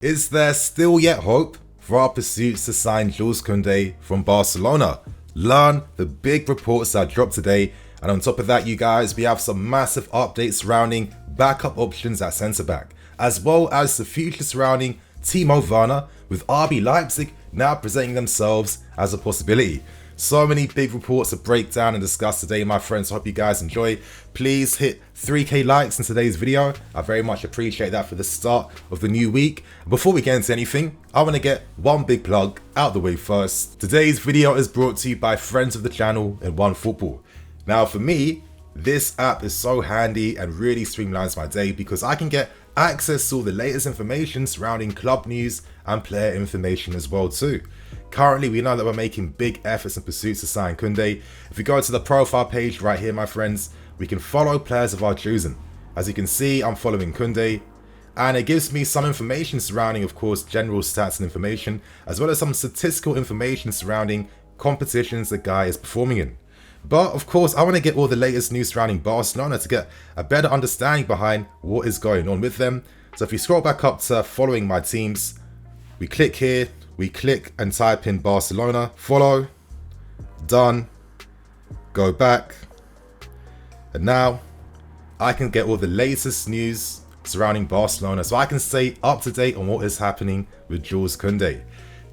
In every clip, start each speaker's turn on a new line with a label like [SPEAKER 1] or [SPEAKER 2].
[SPEAKER 1] Is there still yet hope for our pursuits to sign Jules Kounde from Barcelona? Learn the big reports that dropped today, and on top of that, you guys, we have some massive updates surrounding backup options at centre-back, as well as the future surrounding Timo Werner, with RB Leipzig now presenting themselves as a possibility. So many big reports to break down and discuss today, my friends. I hope you guys enjoy. Please hit 3k likes in today's video. I very much appreciate that for the start of the new week. Before we get into anything, I want to get one big plug out the way first. Today's video is brought to you by friends of the channel in OneFootball. Now for me, this app is so handy and really streamlines my day because I can get access to all the latest information surrounding club news and player information as well too. Currently, we know that we're making big efforts and pursuits to sign Kounde. If you go to the profile page right here, my friends, we can follow players of our choosing. As you can see, I'm following Kounde, and it gives me some information surrounding, of course, general stats and information, as well as some statistical information surrounding competitions the guy is performing in. But of course, I want to get all the latest news surrounding Barcelona to get a better understanding behind what is going on with them. So if you scroll back up to following my teams, we click here, we click and type in Barcelona, follow, done, go back, and now I can get all the latest news surrounding Barcelona, so I can stay up to date on what is happening with Jules Kounde.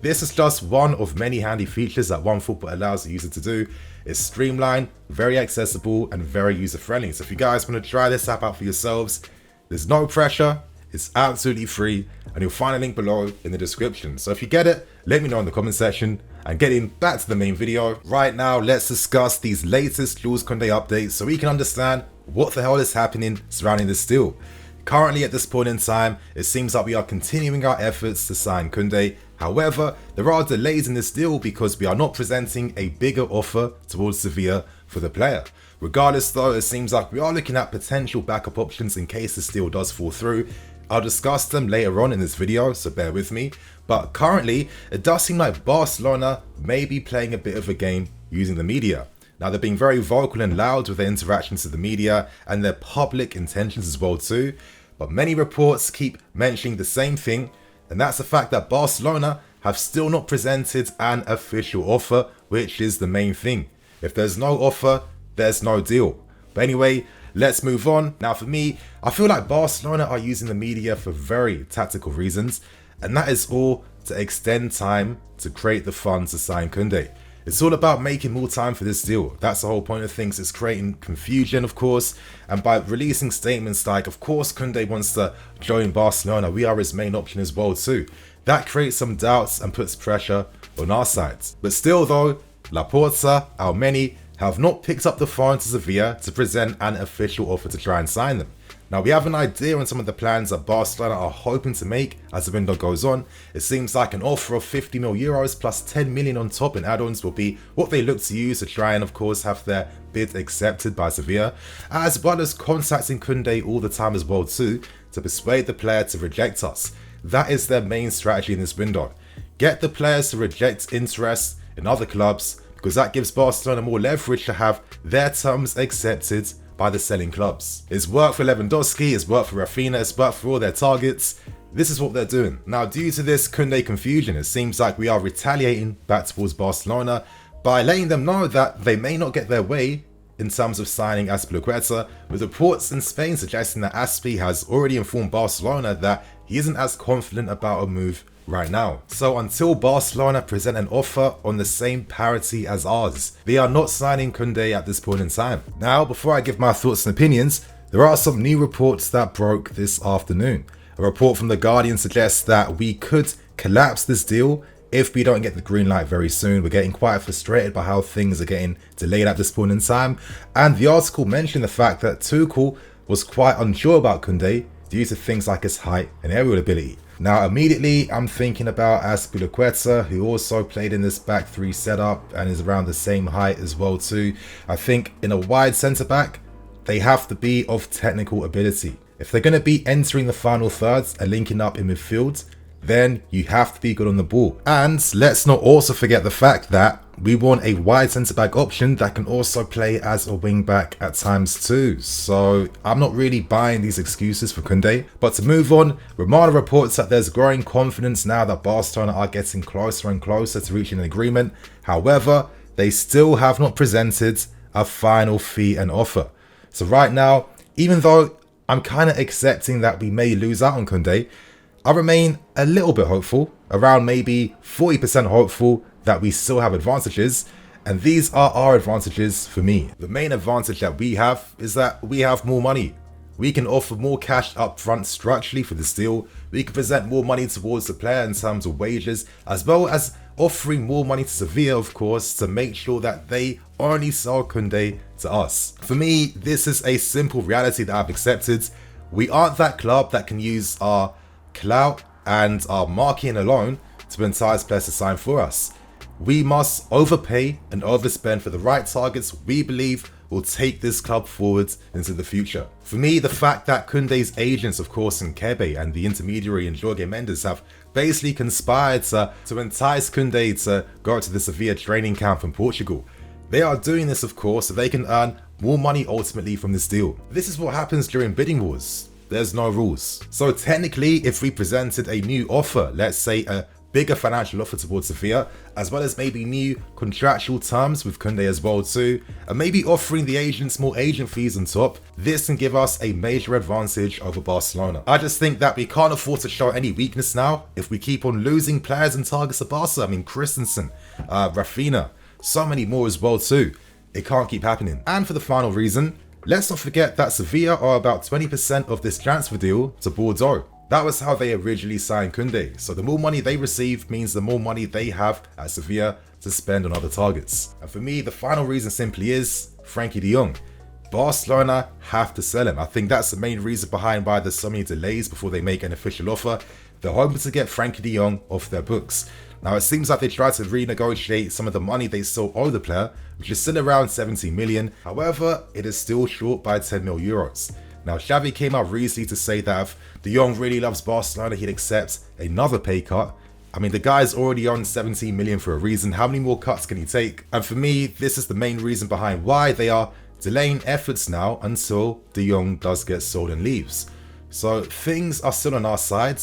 [SPEAKER 1] This is just one of many handy features that OneFootball allows the user to do. It's streamlined, very accessible, and very user-friendly. So if you guys want to try this app out for yourselves, there's no pressure, it's absolutely free, and you'll find a link below in the description. So if you get it, let me know in the comment section. And getting back to the main video, right now let's discuss these latest Jules Kounde updates so we can understand what the hell is happening surrounding this deal. Currently at this point in time, it seems like we are continuing our efforts to sign Kounde. However, there are delays in this deal because we are not presenting a bigger offer towards Sevilla for the player. Regardless though, it seems like we are looking at potential backup options in case this deal does fall through. I'll discuss them later on in this video, so bear with me. But currently, it does seem like Barcelona may be playing a bit of a game using the media. Now, they're being very vocal and loud with their interactions with the media and their public intentions as well too. But many reports keep mentioning the same thing, and that's the fact that Barcelona have still not presented an official offer, which is the main thing. If there's no offer, there's no deal. But anyway, let's move on. Now for me, I feel like Barcelona are using the media for very tactical reasons, and that is all to extend time to create the funds to sign Kounde. It's all about making more time for this deal. That's the whole point of things. It's creating confusion, of course, and by releasing statements like, of course, Kounde wants to join Barcelona, we are his main option as well too. That creates some doubts and puts pressure on our side. But still though, Laporta, Almeni have not picked up the phone to Sevilla to present an official offer to try and sign them. Now we have an idea on some of the plans that Barcelona are hoping to make as the window goes on. It seems like an offer of 50 million euros plus 10 million on top in add-ons will be what they look to use to try and of course have their bid accepted by Sevilla, as well as contacting Kounde all the time as well too to persuade the player to reject us. That is their main strategy in this window. Get the players to reject interest in other clubs, because that gives Barcelona more leverage to have their terms accepted by the selling clubs. It's worked for Lewandowski, it's worked for Rafinha, it's worked for all their targets. This is what they're doing. Now, due to this Kounde confusion, it seems like we are retaliating back towards Barcelona by letting them know that they may not get their way in terms of signing Azpilicueta, with reports in Spain suggesting that Aspi has already informed Barcelona that he isn't as confident about a move right now. So until Barcelona present an offer on the same parity as ours, they are not signing Kounde at this point in time. Now, before I give my thoughts and opinions, there are some new reports that broke this afternoon. A report from The Guardian suggests that we could collapse this deal if we don't get the green light very soon. We're getting quite frustrated by how things are getting delayed at this point in time. And the article mentioned the fact that Tuchel was quite unsure about Kounde due to things like his height and aerial ability. Now immediately I'm thinking about Azpilicueta, who also played in this back three setup and is around the same height as well too. I think in a wide centre back, they have to be of technical ability. If they're going to be entering the final thirds and linking up in midfield, then you have to be good on the ball. And let's not also forget the fact that we want a wide centre-back option that can also play as a wing-back at times too. So I'm not really buying these excuses for Kounde. But to move on, Romano reports that there's growing confidence now that Barcelona are getting closer and closer to reaching an agreement. However, they still have not presented a final fee and offer. So right now, even though I'm kind of accepting that we may lose out on Kounde, I remain a little bit hopeful, around maybe 40% hopeful that we still have advantages, and these are our advantages for me. The main advantage that we have is that we have more money. We can offer more cash up front structurally for this deal. We can present more money towards the player in terms of wages, as well as offering more money to Sevilla, of course, to make sure that they only sell Kounde to us. For me, this is a simple reality that I've accepted. We aren't that club that can use our clout and our marketing alone to entice players to sign for us. We must overpay and overspend for the right targets we believe will take this club forward into the future. For me, the fact that Kounde's agents, of course, in Kebe and the intermediary in Jorge Mendes have basically conspired to entice Kounde to go to the Sevilla training camp in Portugal. They are doing this, of course, so they can earn more money ultimately from this deal. This is what happens during bidding wars. There's no rules. So technically, if we presented a new offer, let's say a bigger financial offer towards Sevilla, as well as maybe new contractual terms with Kounde as well too, and maybe offering the agents more agent fees on top, this can give us a major advantage over Barcelona. I just think that we can't afford to show any weakness now if we keep on losing players and targets to Barca. I mean, Christensen, Rafinha, so many more as well too. It can't keep happening. And for the final reason, let's not forget that Sevilla are about 20% of this transfer deal to Bordeaux. That was how they originally signed Kounde, so the more money they receive means the more money they have at Sevilla to spend on other targets. And for me, the final reason simply is Frenkie de Jong. Barcelona have to sell him. I think that's the main reason behind why there's so many delays before they make an official offer. They're hoping to get Frenkie de Jong off their books. Now it seems like they tried to renegotiate some of the money they still owe the player, which is still around 70 million. However, it is still short by 10 mil euros. Now, Xavi came out recently to say that if de Jong really loves Barcelona, he'd accept another pay cut. I mean, the guy's already on 17 million for a reason. How many more cuts can he take? And for me, this is the main reason behind why they are delaying efforts now until de Jong does get sold and leaves. So things are still on our side,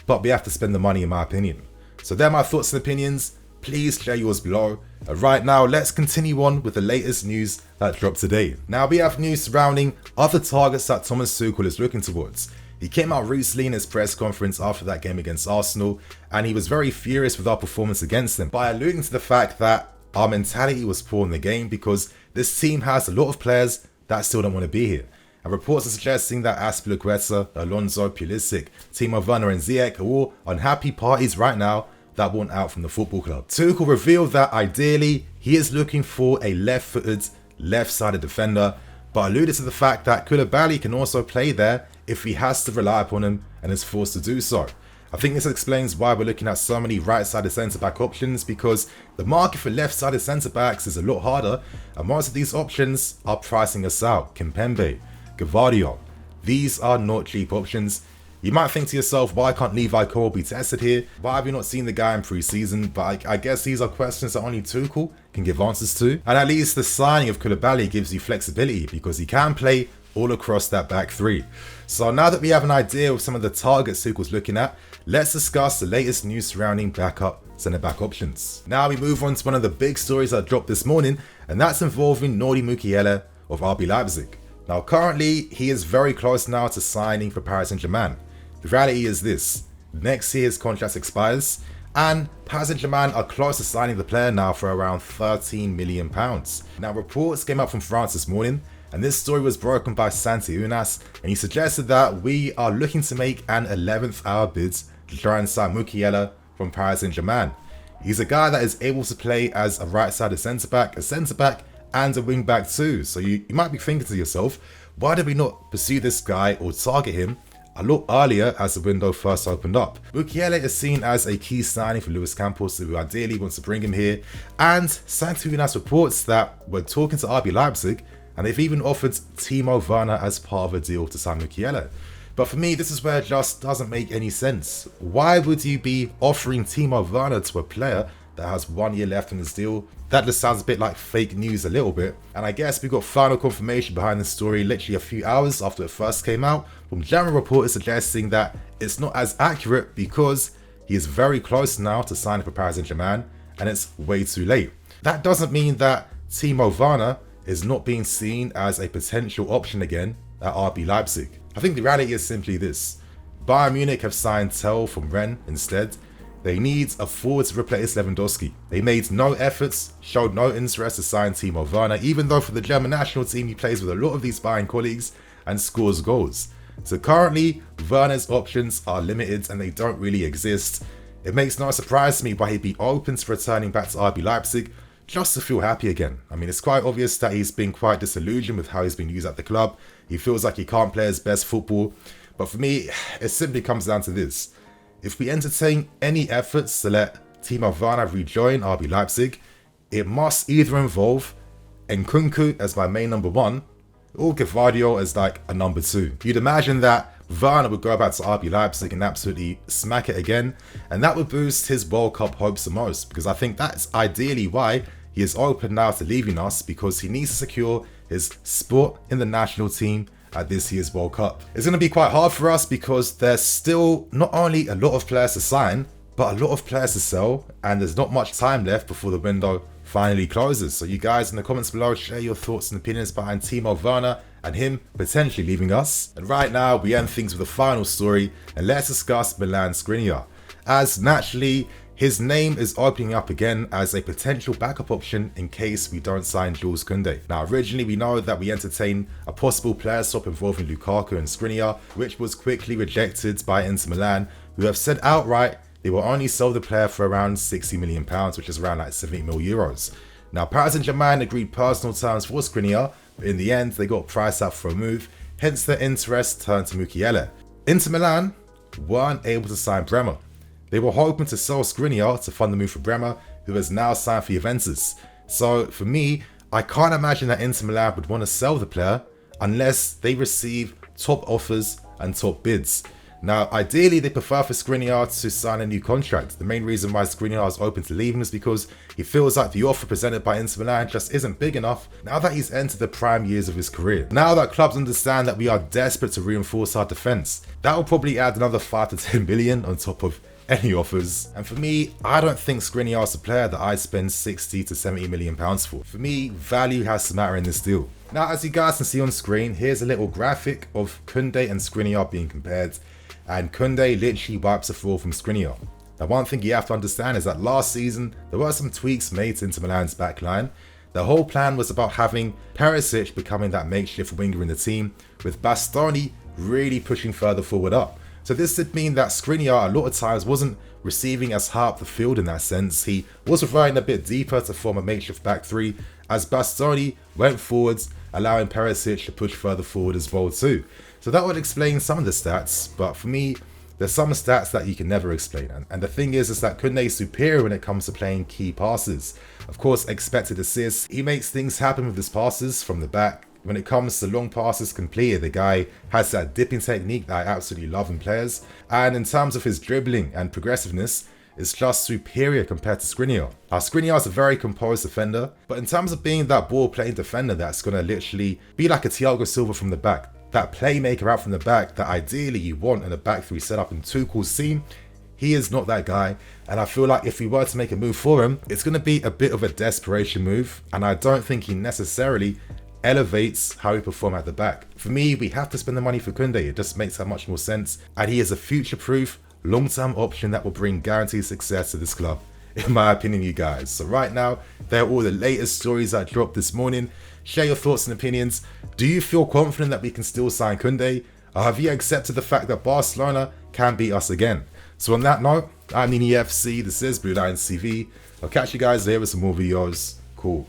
[SPEAKER 1] but we have to spend the money in my opinion. So they're my thoughts and opinions. Please share yours below. Right now, let's continue on with the latest news that dropped today. Now, we have news surrounding other targets that Thomas Tuchel is looking towards. He came out recently in his press conference after that game against Arsenal, and he was very furious with our performance against them by alluding to the fact that our mentality was poor in the game because this team has a lot of players that still don't want to be here. And reports are suggesting that Azpilicueta, Alonso, Pulisic, Timo Werner and Ziyech are all unhappy parties right now that want out from the football club. Tuchel revealed that ideally he is looking for a left-footed, left-sided defender, but alluded to the fact that Koulibaly can also play there if he has to rely upon him and is forced to do so. I think this explains why we're looking at so many right-sided centre-back options, because the market for left-sided centre-backs is a lot harder, and most of these options are pricing us out. Kimpembe, Gvardiol, these are not cheap options. You might think to yourself, why can't Levi Cole be tested here? Why have you not seen the guy in pre-season? But I guess these are questions that only Tuchel can give answers to. And at least the signing of Koulibaly gives you flexibility because he can play all across that back three. So now that we have an idea of some of the targets Tuchel's looking at, let's discuss the latest news surrounding backup centre-back options. Now we move on to one of the big stories that dropped this morning, and that's involving Nordi Mukiele of RB Leipzig. Now currently, he is very close now to signing for Paris Saint-Germain. The reality is this: next year his contract expires, and Paris Saint-Germain are close to signing the player now for around £13 million. Now reports came out from France this morning, and this story was broken by Santi Unas, and he suggested that we are looking to make an 11th hour bid to try and sign Mukiele from Paris Saint-Germain. He's a guy that is able to play as a right-sided centre-back, a centre-back, and a wing-back too. So you might be thinking to yourself, why did we not pursue this guy or target him a lot earlier as the window first opened up? Mukiele is seen as a key signing for Luis Campos, who ideally wants to bring him here, and Santi Unas reports that we're talking to RB Leipzig, and they've even offered Timo Werner as part of a deal to sign Mukiele. But for me, this is where it just doesn't make any sense. Why would you be offering Timo Werner to a player that has 1 year left on his deal? That just sounds a bit like fake news a little bit. And I guess we got final confirmation behind the story literally a few hours after it first came out from German reporters suggesting that it's not as accurate because he is very close now to signing for Paris Saint-Germain and it's way too late. That doesn't mean that Timo Werner is not being seen as a potential option again at RB Leipzig. I think the reality is simply this. Bayern Munich have signed Tell from Rennes instead. They need a forward to replace Lewandowski. They made no efforts, showed no interest to sign Timo Werner, even though for the German national team he plays with a lot of these Bayern colleagues and scores goals. So currently, Werner's options are limited and they don't really exist. It makes no surprise to me why he'd be open to returning back to RB Leipzig just to feel happy again. I mean, it's quite obvious that he's been quite disillusioned with how he's been used at the club. He feels like he can't play his best football. But for me, it simply comes down to this. If we entertain any efforts to let Timo Werner rejoin RB Leipzig, it must either involve Nkunku as my main number one or Gvardiol as like a number two. You'd imagine that Werner would go back to RB Leipzig and absolutely smack it again, and that would boost his World Cup hopes the most, because I think that's ideally why he is open now to leaving us, because he needs to secure his spot in the national team at this year's World Cup. It's going to be quite hard for us because there's still not only a lot of players to sign, but a lot of players to sell, and there's not much time left before the window finally closes. So you guys in the comments below, share your thoughts and opinions behind Timo Werner and him potentially leaving us. And right now we end things with a final story, and let's discuss Milan Skriniar, as naturally his name is opening up again as a potential backup option in case we don't sign Jules Kounde. Now originally we know that we entertained a possible player swap involving Lukaku and Skriniar, which was quickly rejected by Inter Milan, who have said outright they will only sell the player for around £60 million, which is around like 70 million euros. Now Paris Saint-Germain agreed personal terms for Skriniar, but in the end they got priced out for a move, hence their interest turned to Mukiele. Inter Milan weren't able to sign Bremer. They were hoping to sell Skriniar to fund the move for Bremer, who has now signed for Juventus. So for me, I can't imagine that Inter Milan would want to sell the player unless they receive top offers and top bids. Now, ideally, they prefer for Skriniar to sign a new contract. The main reason why Skriniar is open to leaving is because he feels like the offer presented by Inter Milan just isn't big enough now that he's entered the prime years of his career. Now that clubs understand that we are desperate to reinforce our defence, that will probably add another 5 to 10 million on top of any offers. And for me, I don't think Skriniar is a player that I'd spend 60 to 70 million pounds for. For me, value has to matter in this deal. Now, as you guys can see on screen, here's a little graphic of Kounde and Skriniar being compared. And Kounde literally wipes the floor from Skriniar. Now, one thing you have to understand is that last season, there were some tweaks made to Inter Milan's backline. The whole plan was about having Perisic becoming that makeshift winger in the team, with Bastoni really pushing further forward up. So this did mean that Skriniar a lot of times wasn't receiving as high up the field in that sense. He was reverting a bit deeper to form a makeshift back three, as Bastoni went forwards, allowing Perisic to push further forward as well too. So that would explain some of the stats, but for me, there's some stats that you can never explain. And the thing is that Kounde is superior when it comes to playing key passes. Of course, expected assists, he makes things happen with his passes from the back. When it comes to long passes completed, the guy has that dipping technique that I absolutely love in players. And in terms of his dribbling and progressiveness, it's just superior compared to Skriniar. Skriniar is a very composed defender, but in terms of being that ball-playing defender that's going to literally be like a Thiago Silva from the back, that playmaker out from the back that ideally you want in a back three setup in Tuchel's team, he is not that guy. And I feel like if we were to make a move for him, it's going to be a bit of a desperation move, and I don't think he necessarily elevates how we perform at the back. For me, we have to spend the money for Kounde. It just makes that much more sense, and he is a future-proof, long-term option that will bring guaranteed success to this club, in my opinion, you guys. So right now, they're all the latest stories that dropped this morning. Share your thoughts and opinions. Do you feel confident that we can still sign Kounde? Or have you accepted the fact that Barcelona can beat us again? So on that note, I'm Nini FC, this is BlueLionsTV. I'll catch you guys there with some more videos. Cool.